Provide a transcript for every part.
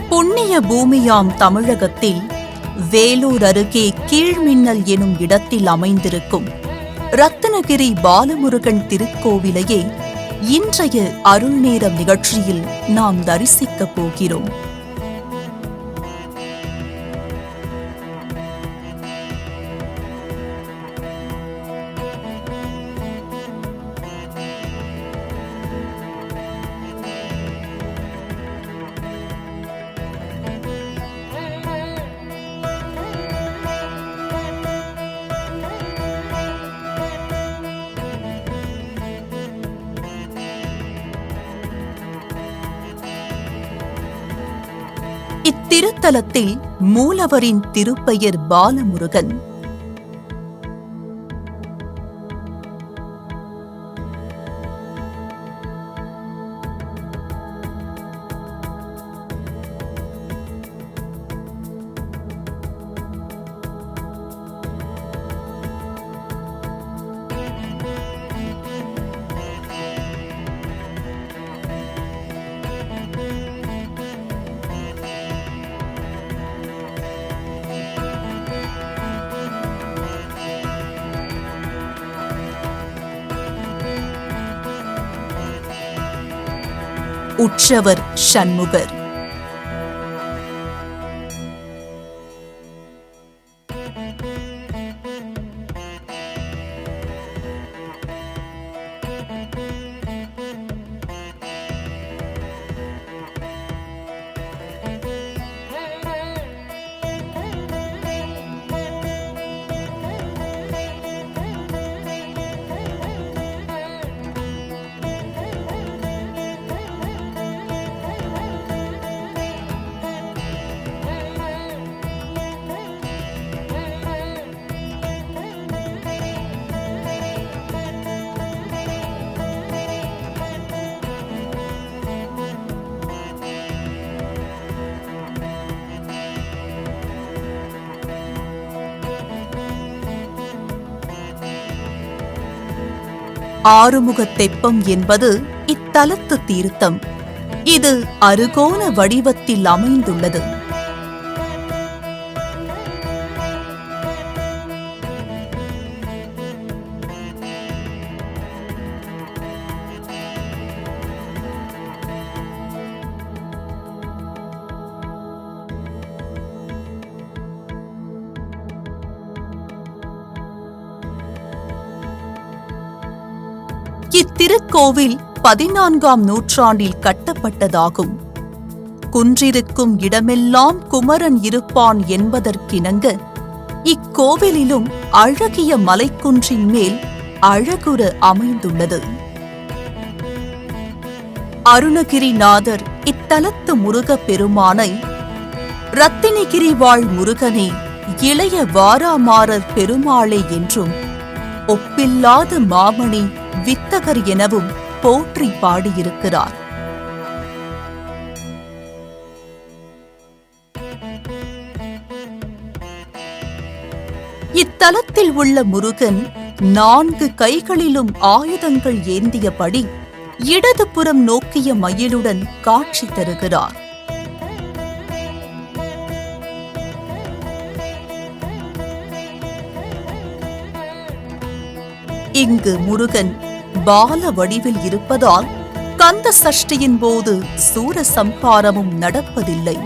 புண்ணிய பூமியாம் தமிழகத்தில் வேலூர் அருகே கீழ்மின்னல் எனும் இடத்தில் அமைந்திருக்கும் ரத்தினகிரி பாலமுருகன் திருக்கோவிலையே இன்றைய அருள்நேரம் நிகழ்ச்சியில் நாம் தரிசிக்கப் போகிறோம். இத்திருத்தலத்தில் மூலவரின் திருப்பெயர் பாலமுருகன். உற்சவர் சண்முகர். ஆறுமுகத் தெப்பம் என்பது இத்தலத்து தீர்த்தம். இது அறுகோண வடிவத்தில் அமைந்துள்ளது. இத்திருக்கோவில் 14ஆம் நூற்றாண்டில் கட்டப்பட்டதாகும். குன்றிருக்கும் இடமெல்லாம் குமரன் இருப்பான் என்பதற்கிணங்க இக்கோவிலிலும் அழகிய மலைக்குன்றின் மேல் அழகுற அமைந்துள்ளது. அருணகிரிநாதர் இத்தலத்து முருகப் பெருமானை ரத்தினகிரி வாழ் முருகனே, இளைய வாராமாறர் பெருமாளே என்றும், ஒப்பில்லாத மாமணி வித்தகர் எனவும் போற்றி பாடியிருக்கிறார். இத்தலத்தில் உள்ள முருகன் 4 கைகளிலும் ஆயுதங்கள் ஏந்தியபடி இடதுபுறம் நோக்கிய மயிலுடன் காட்சி தருகிறார். இங்கு முருகன் பால வடிவில் இருப்பதால் கந்த சஷ்டியின் போது சூரசம்ஹாரமும் நடப்பதில்லை.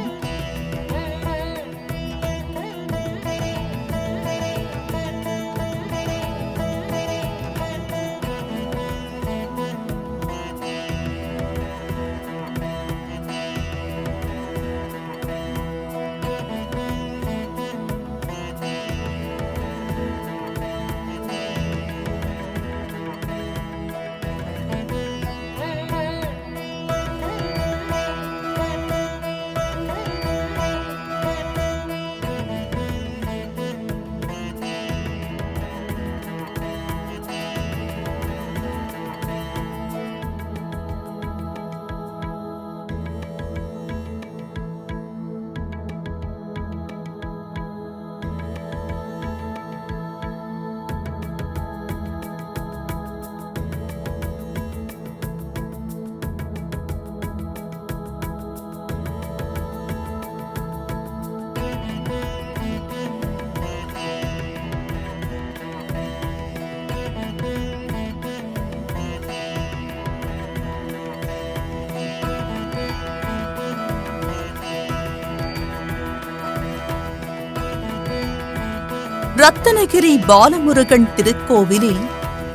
ரத்தினகிரி பாலமுருகன் திருக்கோவிலில்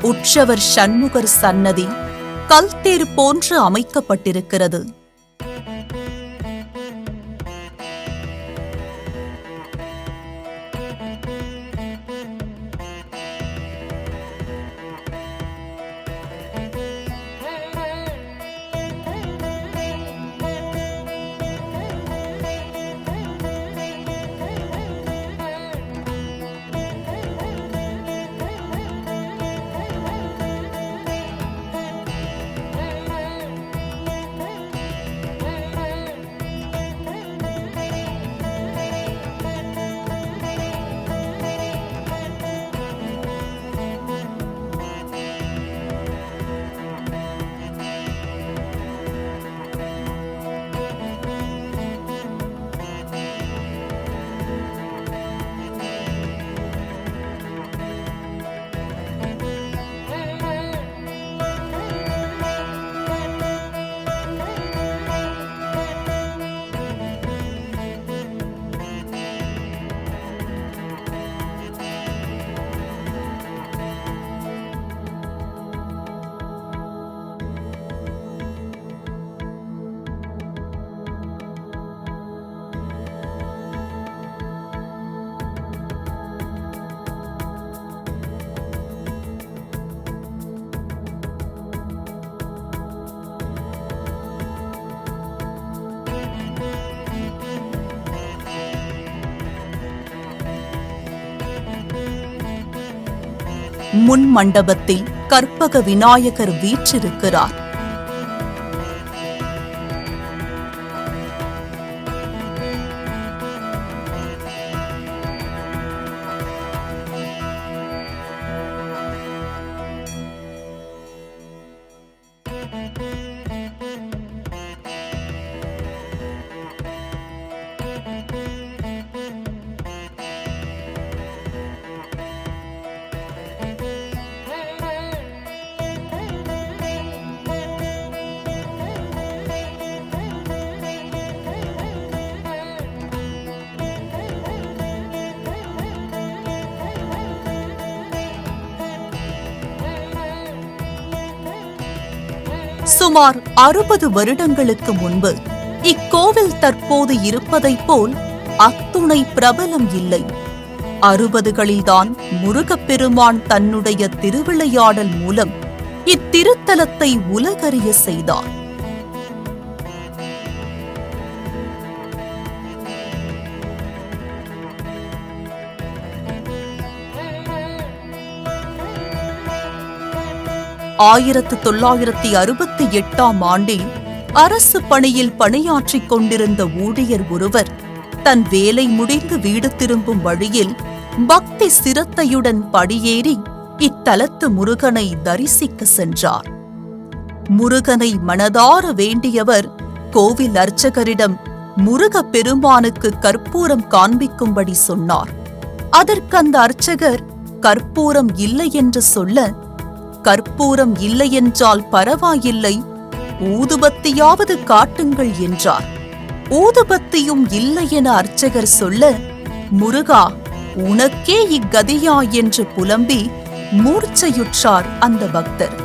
உற்சவர் சண்முகர் சன்னதி கல்தேர் போன்று அமைக்கப்பட்டிருக்கிறது. முன் மண்டபத்தில் கற்பக விநாயகர் வீற்றிருக்கிறார். சுமார் 60 வருடங்களுக்கு முன்பு இக்கோவில் தற்போது இருப்பதைப் போல் அத்துணை பிரபலம் இல்லை. 60களில்தான் முருகப்பெருமான் தன்னுடைய திருவிளையாடல் மூலம் இத்திருத்தலத்தை உலகறிய செய்தார். ஆயிரத்து 1968ஆம் ஆண்டில் அரசு பணியில் பணியாற்றிக் கொண்டிருந்த ஊழியர் ஒருவர் தன் வேலை முடிந்து வீடு திரும்பும் வழியில் பக்தி சிரத்தையுடன் படியேறி இத்தலத்து முருகனை தரிசிக்க சென்றார். முருகனை மனதார வேண்டியவர் கோவில் அர்ச்சகரிடம் முருகப் பெருமானுக்கு கற்பூரம் காண்பிக்கும்படி சொன்னார். அதற்கு அந்த அர்ச்சகர் கற்பூரம் இல்லை என்று சொல்ல, கற்பூரம் இல்லையென்றால் பரவாயில்லை, ஊதுபத்தியாவது காட்டுங்கள் என்றார். ஊதுபத்தியும் இல்லை என அர்ச்சகர் சொல்ல, முருகா உனக்கே இக்கதியா என்று புலம்பி மூர்ச்சையுற்றார் அந்த பக்தர்.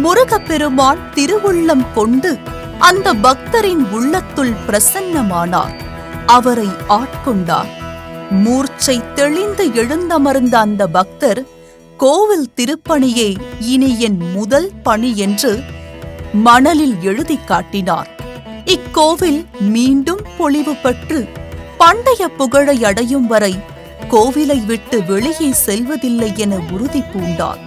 முருகப்பெருமான் திருவுள்ளம் கொண்டு அந்த பக்தரின் உள்ளத்துள் பிரசன்னமானார். அவரை ஆட்கொண்டார். மூர்ச்சை தெளிந்து எழுந்தமர்ந்த அந்த பக்தர், கோவில் திருப்பணியே இனி என் முதல் பணி என்று மணலில் எழுதி காட்டினார். இக்கோவில் மீண்டும் பொலிவு பெற்று பண்டைய புகழை அடையும் வரை கோவிலை விட்டு வெளியே செல்வதில்லை என உறுதி பூண்டார்.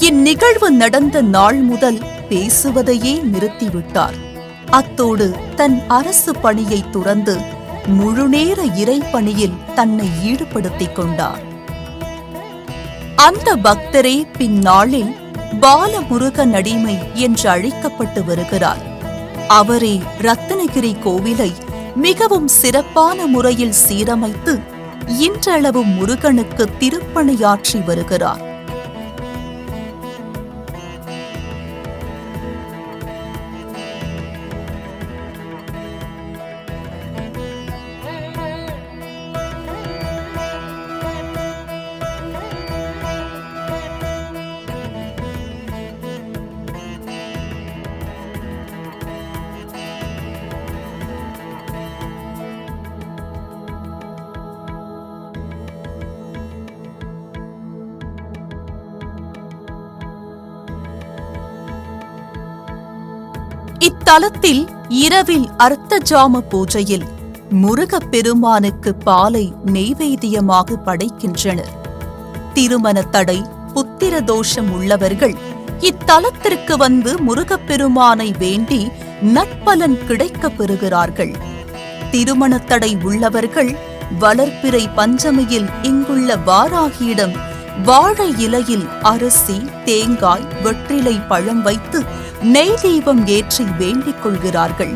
இந்நிகழ்வு நடந்த நாள் முதல் பேசுவதையே நிறுத்திவிட்டார். அத்தோடு தன் அரசு பணியை துறந்து முழுநேர இறைப்பணியில் தன்னை ஈடுபடுத்திக் கொண்டார். அந்த பக்தரே பின்னாளில் பாலமுருகன் அடிமை என்று அழைக்கப்பட்டு வருகிறார். அவரே ரத்தினகிரி கோவிலை மிகவும் சிறப்பான முறையில் சீரமைத்து இன்றளவு முருகனுக்கு திருப்பணியாற்றி வருகிறார். இத்தலத்தில் இரவில் அர்த்தஜாம பூஜையில் முருகப் பெருமானுக்கு பாலை நெய்வேத்தியமாக படைக்கின்றனர். திருமண தடை, புத்திர தோஷம் உள்ளவர்கள் இத்தலத்திற்கு வந்து முருகப்பெருமானை வேண்டி நற்பலன் கிடைக்கப் பெறுகிறார்கள். திருமணத் தடை உள்ளவர்கள் வளர்ப்பிறை பஞ்சமியில் இங்குள்ள வாராகியிடம் வாழை இலையில் அரிசி, தேங்காய், வெற்றிலை பழம் வைத்து நெய் தீபம் ஏற்றி வேண்டிக் கொள்கிறார்கள்.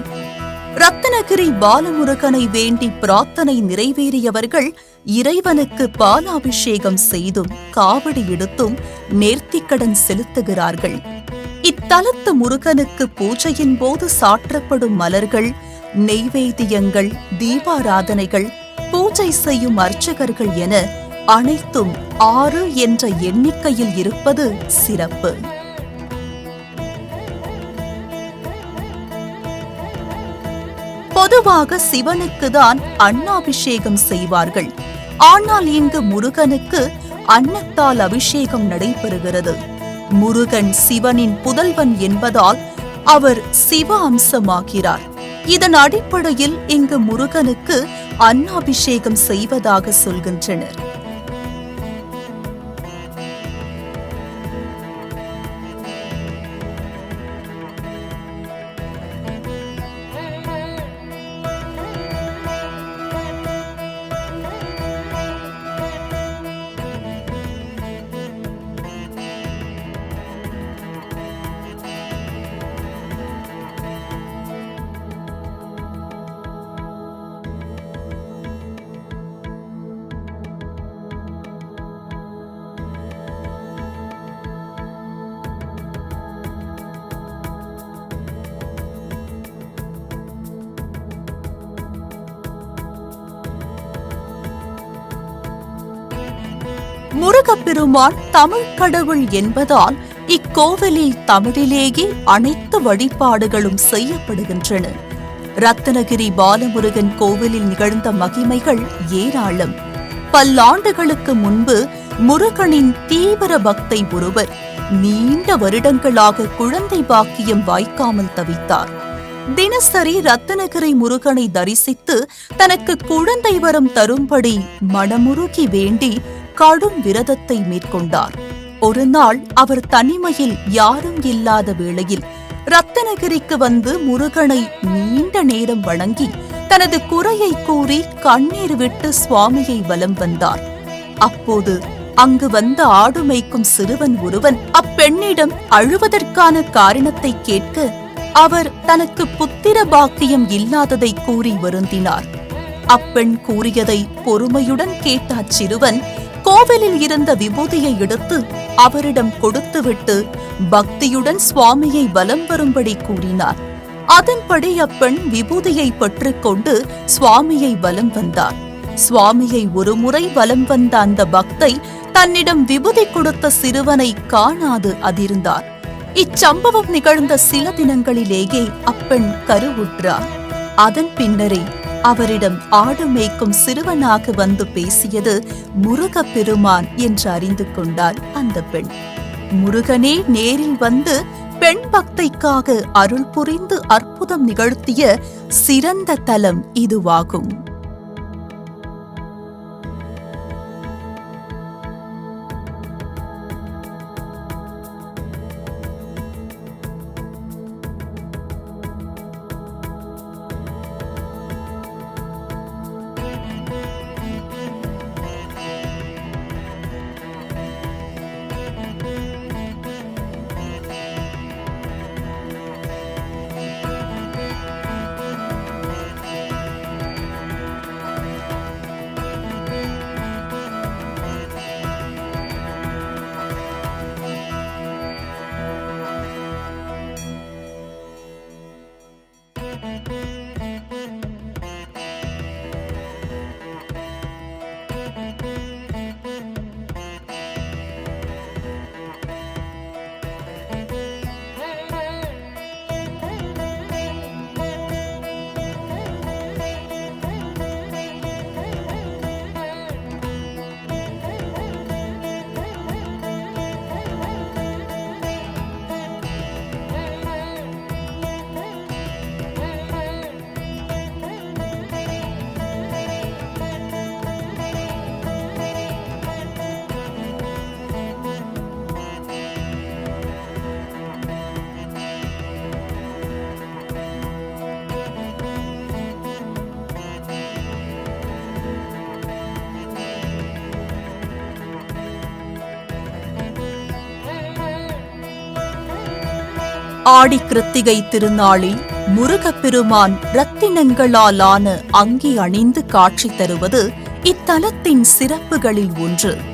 ரத்னகிரி பாலமுருகனை வேண்டி பிரார்த்தனை நிறைவேறியவர்கள் இறைவனுக்கு பாலாபிஷேகம் செய்தும் காவடி எடுத்தும் நேர்த்திக்கடன் செலுத்துகிறார்கள். இத்தலத்து முருகனுக்கு பூஜையின் போது சாற்றப்படும் மலர்கள், நெய்வேத்தியங்கள், தீபாராதனைகள், பூஜை செய்யும் அர்ச்சகர்கள் என அனைத்தும் 6 என்ற எண்ணிக்கையில் இருப்பது சிறப்பு. பொதுவாக சிவனுக்குதான் அன்னாபிஷேகம் செய்வார்கள். ஆனால் இங்கு முருகனுக்கு அன்னத்தால் அபிஷேகம் நடைபெறுகிறது. முருகன் சிவனின் புதல்வன் என்பதால் அவர் சிவ அம்சமாகிறார். இதன் அடிப்படையில் இங்கு முருகனுக்கு அன்னாபிஷேகம் செய்வதாக சொல்கின்றனர். முருகப்பெருமான் தமிழ் கடவுள் என்பதால் இக்கோவிலில் தமிழிலேயே அனைத்து வழிபாடுகளும் செய்யப்படுகின்றன. ரத்னகிரி பாலமுருகன் கோவிலில் நிகழ்ந்த மகிமைகள் ஏராளம். பல்லாண்டுகளுக்கு முன்பு முருகனின் தீவிர பக்தை ஒருவர் நீண்ட வருடங்களாக குழந்தை பாக்கியம் வாய்க்காமல் தவித்தார். தினசரி ரத்னகிரி முருகனை தரிசித்து தனக்கு குழந்தை வரம் தரும்படி மனமுருகி வேண்டி கடும் விரதத்தை மேற்கொண்டார். ஒரு நாள் அவர் தனிமையில் யாரும் இல்லாத வேளையில் ரத்னகிரிக்கு வந்து முருகனை நீண்ட நேரம் வணங்கி தனது குறையை கூறி கண்ணீர் விட்டு சுவாமியை வலம் வந்தார். அப்போது அங்கு வந்த ஆடு மேய்க்கும் சிறுவன் ஒருவன் அப்பெண்ணிடம் அழுவதற்கான காரணத்தை கேட்க அவர் தனக்கு புத்திர பாக்கியம் இல்லாததை கூறி வருந்தினார். அப்பெண் கூறியதை பொறுமையுடன் கேட்ட அச்சிறுவன் கோவிலில் இருந்த விபூதியை எடுத்து அவரிடம் கொடுத்துவிட்டு பக்தியுடன் சுவாமியை வலம் வரும்படி கூறினார். அதன்படி அப்பெண் விபூதியை பெற்றுக்கொண்டு சுவாமியை வலம் வந்தார். சுவாமியை ஒருமுறை வலம் வந்த அந்த பக்தை தன்னிடம் விபூதி கொடுத்த சிறுவனை காணாது அதிர்ந்தார். இச்சம்பவம் நிகழ்ந்த சில தினங்களிலேயே அப்பெண் கருவுற்றார். அதன் பின்னரே அவரிடம் ஆடு மேய்க்கும் சிறுவனாக வந்து பேசியது முருகப்பெருமான் என்று அறிந்து கொண்டார் அந்த பெண். முருகனே நேரில் வந்து பெண் பக்தைக்காக அருள் புரிந்து அற்புதம் நிகழ்த்திய சிறந்த தலம் இதுவாகும். ஆடி கிருத்திகை திருநாளில் முருகப்பெருமான் ரத்தினங்களாலான அங்கி அணிந்து காட்சி தருவது இத்தலத்தின் சிறப்புகளில் ஒன்று.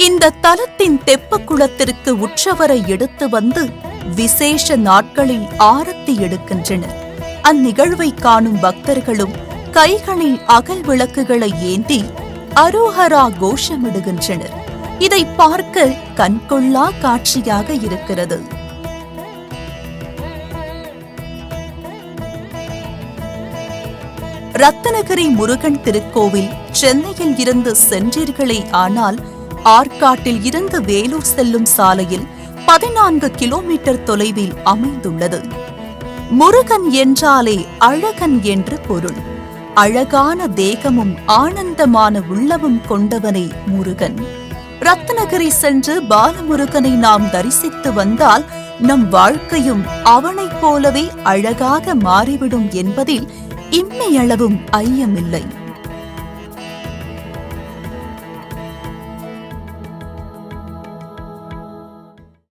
இந்த தலத்தின் தெப்பக் குளத்திற்கு உற்சவரை எடுத்து வந்து விசேஷ நாட்களில் ஆரத்தி எடுக்கின்றனர். அந்நிகழ்வை காணும் பக்தர்களும் கைகளில் அகல் விளக்குகளை ஏந்தி அரோஹரா கோஷமிடுகின்றனர். இதை பார்க்க கண்கொள்ளா காட்சியாக இருக்கிறது. ரத்தினகிரி முருகன் திருக்கோவில் சென்னையில் இருந்து சென்றீர்களே ஆனால் ஆற்காட்டில் இருந்து வேலூர் செல்லும் சாலையில் 14 கிலோமீட்டர் தொலைவில் அமைந்துள்ளது. முருகன் என்றாலே அழகன் என்று பொருள். அழகான தேகமும் ஆனந்தமான உள்ளமும் கொண்டவனே முருகன். ரத்தினகிரி சென்று பாலமுருகனை நாம் தரிசித்து வந்தால் நம் வாழ்க்கையும் அவனைப் போலவே அழகாக மாறிவிடும் என்பதில் இம்மையளவும் ஐயமில்லை.